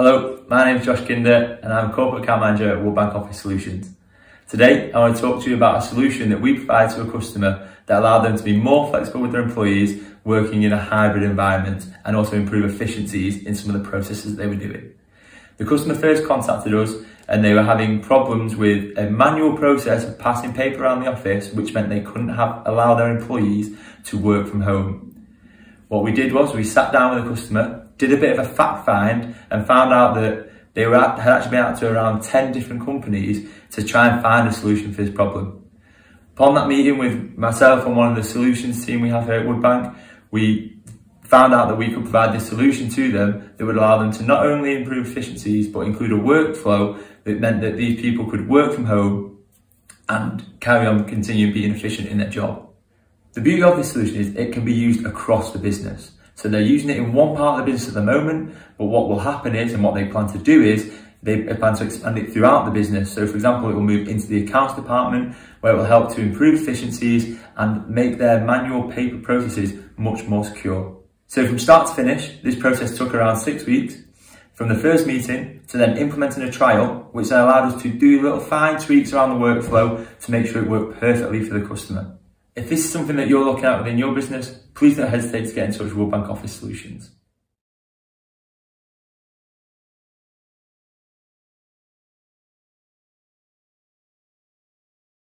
Hello, my name is Josh Kinder and I'm Corporate Account Manager at Woodbank Office Solutions. Today, I want to talk to you about a solution that we provide to a customer that allowed them to be more flexible with their employees working in a hybrid environment and also improve efficiencies in some of the processes that they were doing. The customer first contacted us and they were having problems with a manual process of passing paper around the office, which meant they couldn't allow their employees to work from home. What we did was we sat down with the customer, did a bit of a fact find and found out that they had actually been out to around 10 different companies to try and find a solution for this problem. Upon that meeting with myself and one of the solutions team we have here at Woodbank, we found out that we could provide this solution to them that would allow them to not only improve efficiencies, but include a workflow that meant that these people could work from home and carry on continuing being efficient in their job. The beauty of this solution is it can be used across the business. So they're using it in one part of the business at the moment, but what will happen is, and what they plan to do is, they plan to expand it throughout the business. So for example, it will move into the accounts department where it will help to improve efficiencies and make their manual paper processes much more secure. So from start to finish, this process took around 6 weeks, from the first meeting to then implementing a trial, which then allowed us to do little fine tweaks around the workflow to make sure it worked perfectly for the customer. If this is something that you're looking at within your business, please don't hesitate to get in touch with Woodbank Office Solutions.